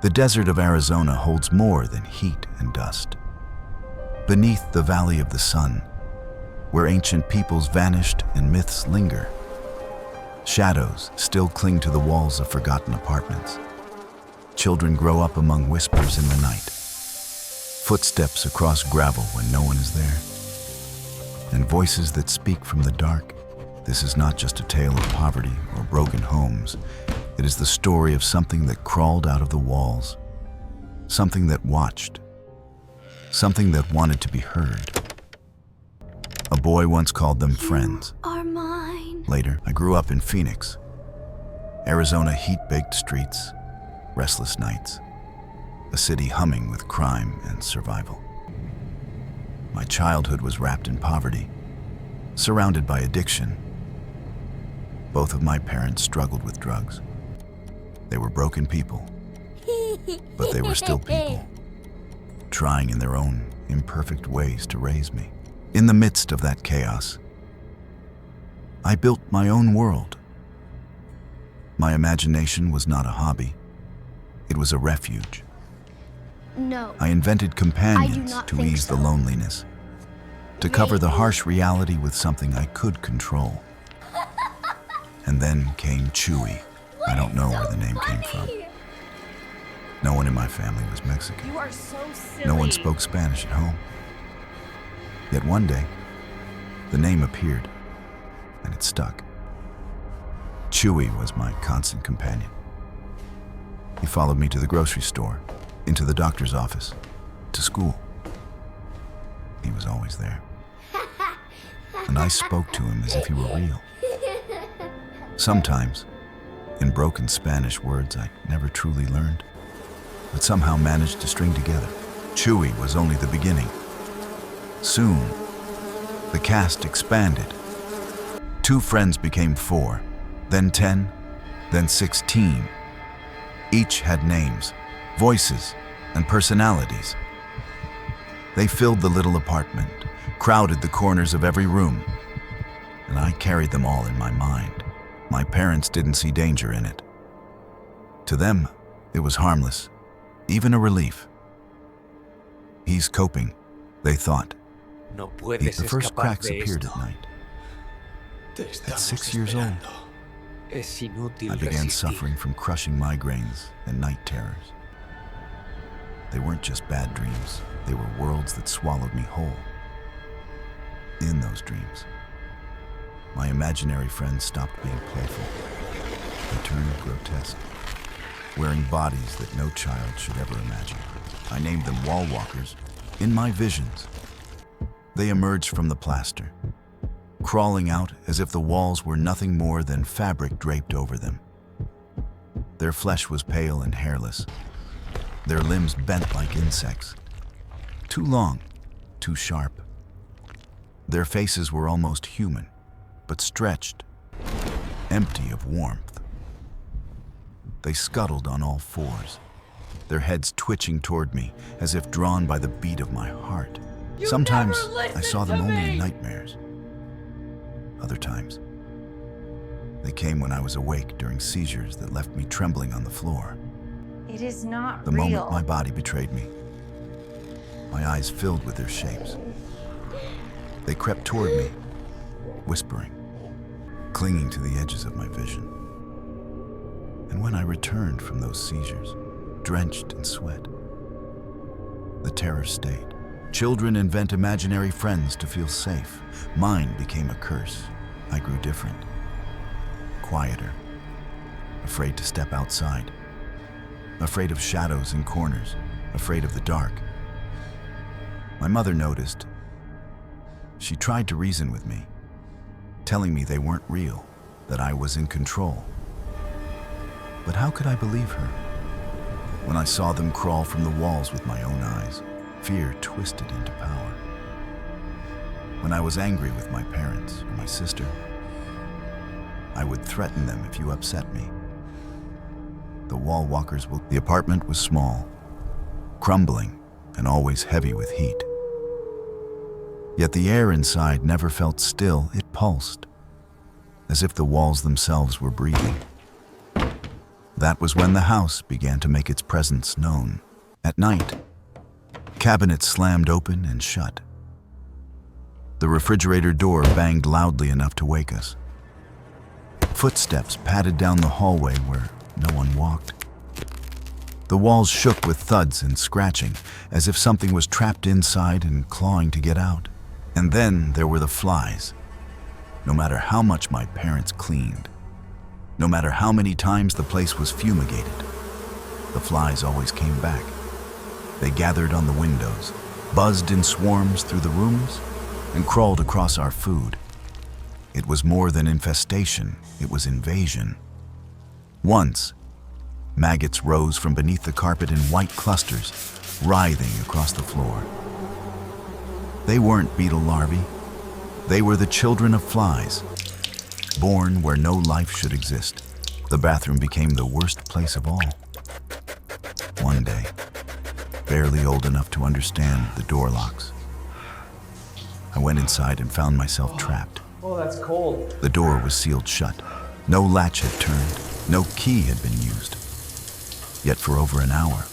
The desert of Arizona holds more than heat and dust. Beneath the Valley of the Sun, where ancient peoples vanished and myths linger, shadows still cling to the walls of forgotten apartments. Children grow up among whispers in the night, footsteps across gravel when no one is there, and voices that speak from the dark. This is not just a tale of poverty or broken homes. It is the story of something that crawled out of the walls, something that watched, something that wanted to be heard. A boy once called them friends. You are mine. Later, I grew up in Phoenix, Arizona, heat-baked streets, restless nights, a city humming with crime and survival. My childhood was wrapped in poverty, surrounded by addiction. Both of my parents struggled with drugs. They were broken people, but they were still people, trying in their own imperfect ways to raise me. In the midst of that chaos, I built my own world. My imagination was not a hobby. It was a refuge. No. I invented companions not to think ease the so. loneliness, to cover the harsh reality with something I could control. And then came Chewy. I don't know where the name came from. No one in my family was Mexican. You are so silly. No one spoke Spanish at home. Yet one day, the name appeared, and it stuck. Chewy was my constant companion. He followed me to the grocery store, into the doctor's office, to school. He was always there. And I spoke to him as if he were real. Sometimes, in broken Spanish words I never truly learned, but somehow managed to string together. Chewy was only the beginning. Soon, the cast expanded. 2 friends became 4, then 10, then 16. Each had names, voices, and personalities. They filled the little apartment, crowded the corners of every room, and I carried them all in my mind. My parents didn't see danger in it. To them, it was harmless, even a relief. He's coping, they thought. No puedes The first escapar cracks de appeared esto. at night. Te At estamos 6 years old, esperando. Es inútil I began resistir. suffering from crushing migraines and night terrors. They weren't just bad dreams, they were worlds that swallowed me whole. In those dreams, my imaginary friends stopped being playful. They turned grotesque, wearing bodies that no child should ever imagine. I named them wall walkers. In my visions, they emerged from the plaster, crawling out as if the walls were nothing more than fabric draped over them. Their flesh was pale and hairless, their limbs bent like insects, too long, too sharp. Their faces were almost human, but stretched, empty of warmth. They scuttled on all fours, their heads twitching toward me as if drawn by the beat of my heart. Sometimes I saw them only in nightmares. Other times, they came when I was awake during seizures that left me trembling on the floor. It is not The real. moment my body betrayed me, my eyes filled with their shapes. They crept toward me, whispering, clinging to the edges of my vision. And when I returned from those seizures, drenched in sweat, the terror stayed. Children invent imaginary friends to feel safe. Mine became a curse. I grew different, quieter, afraid to step outside, afraid of shadows in corners, afraid of the dark. My mother noticed. She tried to reason with me, telling me they weren't real, that I was in control. But how could I believe her? When I saw them crawl from the walls with my own eyes, fear twisted into power. When I was angry with my parents or my sister, I would threaten them if you upset me. The wall walkers will... The apartment was small, crumbling, and always heavy with heat. Yet the air inside never felt still, it pulsed, as if the walls themselves were breathing. That was when the house began to make its presence known. At night, cabinets slammed open and shut. The refrigerator door banged loudly enough to wake us. Footsteps padded down the hallway where no one walked. The walls shook with thuds and scratching, as if something was trapped inside and clawing to get out. And then there were the flies. No matter how much my parents cleaned, no matter how many times the place was fumigated, the flies always came back. They gathered on the windows, buzzed in swarms through the rooms, and crawled across our food. It was more than infestation, it was invasion. Once, maggots rose from beneath the carpet in white clusters, writhing across the floor. They weren't beetle larvae. They were the children of flies, born where no life should exist. The bathroom became the worst place of all. One day, barely old enough to understand the door locks, I went inside and found myself trapped. Oh, that's cold. The door was sealed shut. No latch had turned. No key had been used. Yet for over an hour,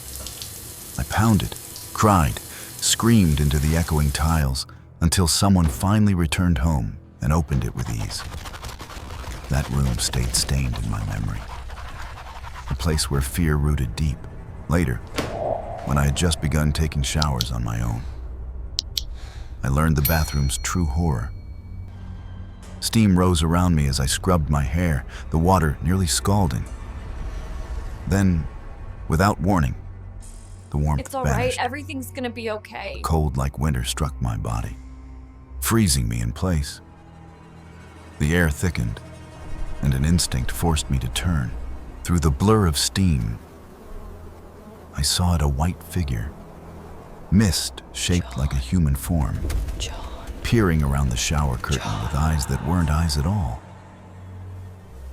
I pounded, cried, screamed into the echoing tiles until someone finally returned home and opened it with ease. That room stayed stained in my memory. A place where fear rooted deep. Later, when I had just begun taking showers on my own, I learned the bathroom's true horror. Steam rose around me as I scrubbed my hair, the water nearly scalding. Then, without warning, the warmth It's all right. vanished. Everything's gonna be okay. Cold like winter struck my body, freezing me in place. The air thickened, and an instinct forced me to turn. Through the blur of steam, I saw it, a white figure, mist shaped like a human form, peering around the shower curtain with eyes that weren't eyes at all.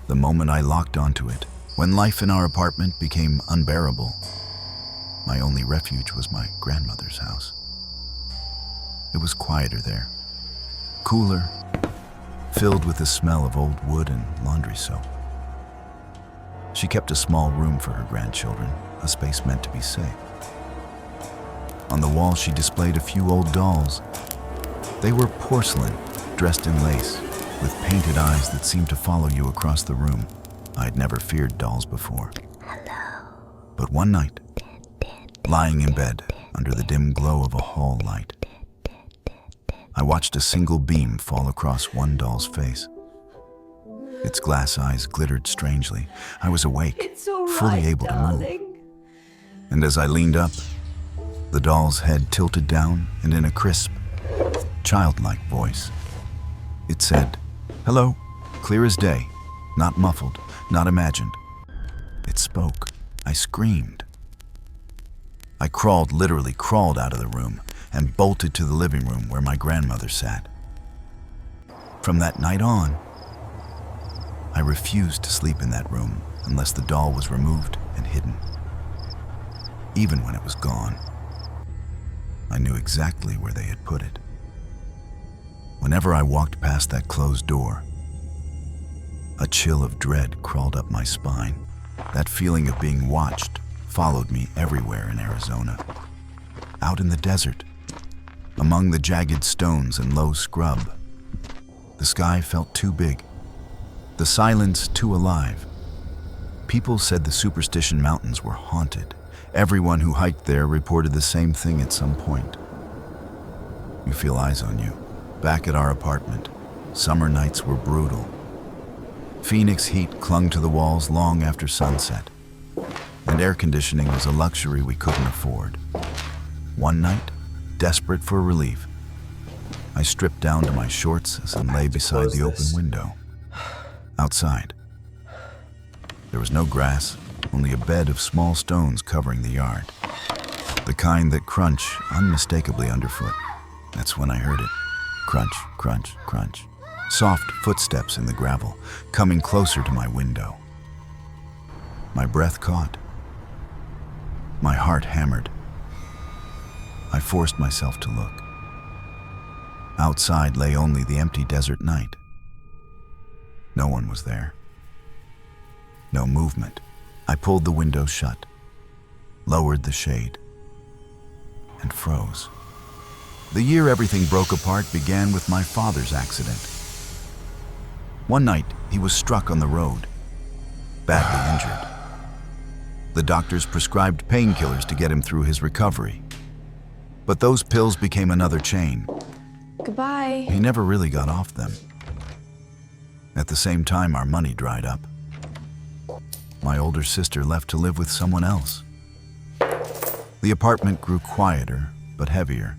The moment I locked onto it, when life in our apartment became unbearable, my only refuge was my grandmother's house. It was quieter there, cooler, filled with the smell of old wood and laundry soap. She kept a small room for her grandchildren, a space meant to be safe. On the wall, she displayed a few old dolls. They were porcelain, dressed in lace, with painted eyes that seemed to follow you across the room. I'd never feared dolls before. But one night, lying in bed under the dim glow of a hall light, I watched a single beam fall across one doll's face. Its glass eyes glittered strangely. I was awake, It's all fully right, able to move. darling. And as I leaned up, the doll's head tilted down, and in a crisp, childlike voice, it said, "Hello," clear as day, not muffled, not imagined. It spoke. I screamed. I literally crawled out of the room and bolted to the living room where my grandmother sat. From that night on, I refused to sleep in that room unless the doll was removed and hidden. Even when it was gone, I knew exactly where they had put it. Whenever I walked past that closed door, a chill of dread crawled up my spine. That feeling of being watched followed me everywhere in Arizona. Out in the desert, among the jagged stones and low scrub, the sky felt too big, the silence too alive. People said the Superstition Mountains were haunted. Everyone who hiked there reported the same thing at some point. You feel eyes on you. Back at our apartment, summer nights were brutal. Phoenix heat clung to the walls long after sunset, and air conditioning was a luxury we couldn't afford. One night, desperate for relief, I stripped down to my shorts and lay beside the open window. Outside, there was no grass, only a bed of small stones covering the yard, the kind that crunch unmistakably underfoot. That's when I heard it. Crunch, crunch, crunch. Soft footsteps in the gravel, coming closer to my window. My breath caught. My heart hammered. I forced myself to look. Outside lay only the empty desert night. No one was there. No movement. I pulled the window shut, lowered the shade, and froze. The year everything broke apart began with my father's accident. One night, he was struck on the road, badly injured. The doctors prescribed painkillers to get him through his recovery. But those pills became another chain. Goodbye. He never really got off them. At the same time, our money dried up. My older sister left to live with someone else. The apartment grew quieter, but heavier,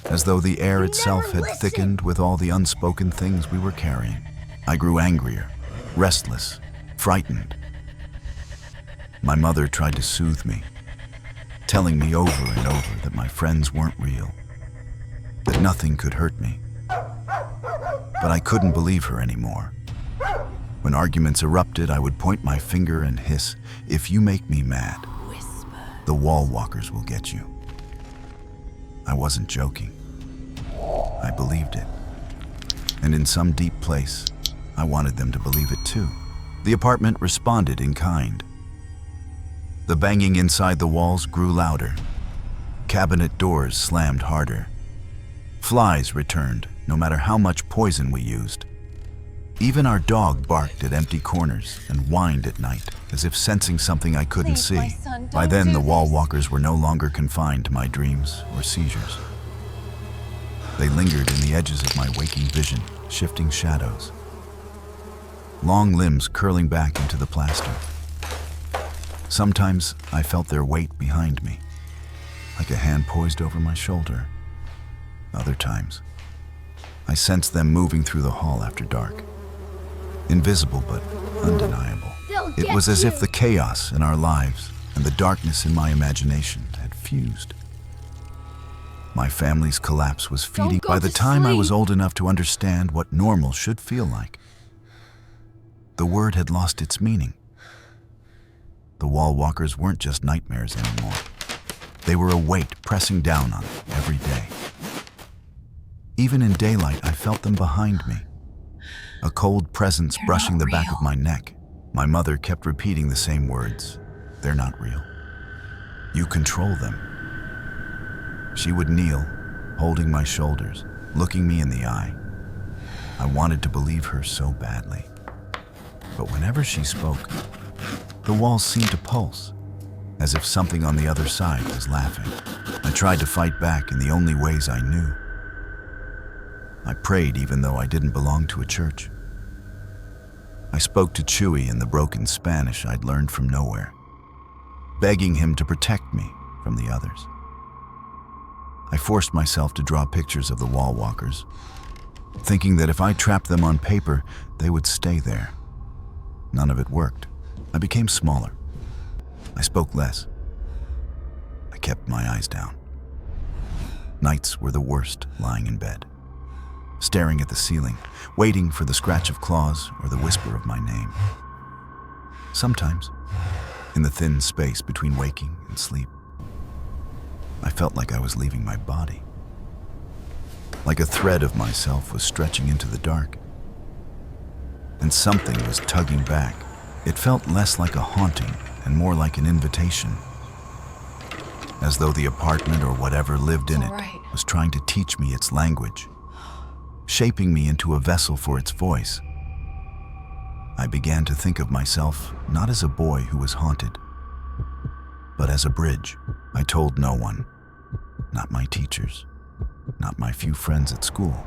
as though the air itself had thickened with all the unspoken things we were carrying. I grew angrier, restless, frightened. My mother tried to soothe me, telling me over and over that my friends weren't real, that nothing could hurt me. But I couldn't believe her anymore. When arguments erupted, I would point my finger and hiss, "If you make me mad, the wall walkers will get you." I wasn't joking. I believed it. And in some deep place, I wanted them to believe it too. The apartment responded in kind. The banging inside the walls grew louder. Cabinet doors slammed harder. Flies returned, no matter how much poison we used. Even our dog barked at empty corners and whined at night, as if sensing something I couldn't Please, my see. son, By don't then, do the wall this. walkers were no longer confined to my dreams or seizures. They lingered in the edges of my waking vision, shifting shadows. Long limbs curling back into the plaster. Sometimes I felt their weight behind me, like a hand poised over my shoulder. Other times, I sensed them moving through the hall after dark. Invisible but undeniable. They'll It get was as you. if the chaos in our lives and the darkness in my imagination had fused. My family's collapse was feeding. go By the to time I was sleep. old enough to understand what normal should feel like, the word had lost its meaning. The wall walkers weren't just nightmares anymore. They were a weight pressing down on me every day. Even in daylight, I felt them behind me, a cold presence They're brushing the not back real. of my neck. My mother kept repeating the same words. "They're not real. You control them." She would kneel, holding my shoulders, looking me in the eye. I wanted to believe her so badly. But whenever she spoke, the walls seemed to pulse, as if something on the other side was laughing. I tried to fight back in the only ways I knew. I prayed even though I didn't belong to a church. I spoke to Chewy in the broken Spanish I'd learned from nowhere, begging him to protect me from the others. I forced myself to draw pictures of the wall walkers, thinking that if I trapped them on paper, they would stay there. None of it worked. I became smaller. I spoke less. I kept my eyes down. Nights were the worst, lying in bed, staring at the ceiling, waiting for the scratch of claws or the whisper of my name. Sometimes, in the thin space between waking and sleep, I felt like I was leaving my body. Like a thread of myself was stretching into the dark. And something was tugging back. It felt less like a haunting and more like an invitation. As though the apartment or whatever lived in it All right. was trying to teach me its language, shaping me into a vessel for its voice. I began to think of myself not as a boy who was haunted, but as a bridge. I told no one, not my teachers, not my few friends at school.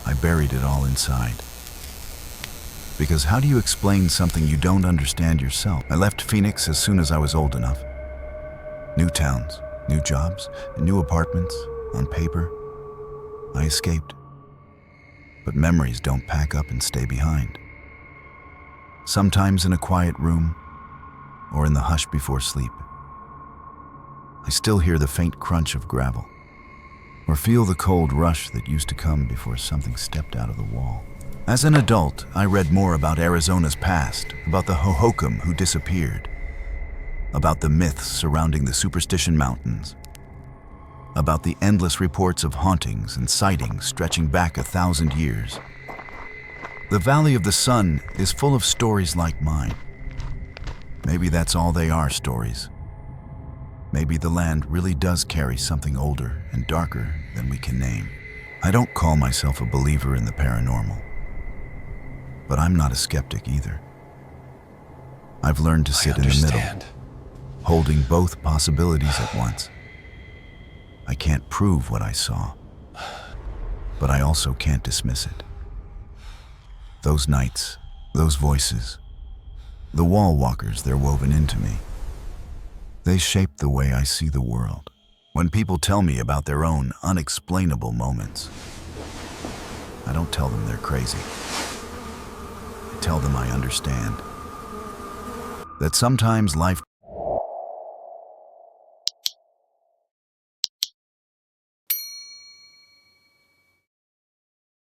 I buried it all inside. Because how do you explain something you don't understand yourself? I left Phoenix as soon as I was old enough. New towns, new jobs, and new apartments, on paper. I escaped. But memories don't pack up and stay behind. Sometimes in a quiet room, or in the hush before sleep, I still hear the faint crunch of gravel, or feel the cold rush that used to come before something stepped out of the wall. As an adult, I read more about Arizona's past, about the Hohokam who disappeared, about the myths surrounding the Superstition Mountains, about the endless reports of hauntings and sightings stretching back 1,000 years. The Valley of the Sun is full of stories like mine, Maybe that's all they are, stories. Maybe the land really does carry something older and darker than we can name. I don't call myself a believer in the paranormal, but I'm not a skeptic either. I've learned to sit in the middle, holding both possibilities at once. I can't prove what I saw, but I also can't dismiss it. Those nights, those voices, the wall walkers they're woven into me, they shape the way I see the world. When people tell me about their own unexplainable moments, I don't tell them they're crazy. I tell them I understand. That sometimes life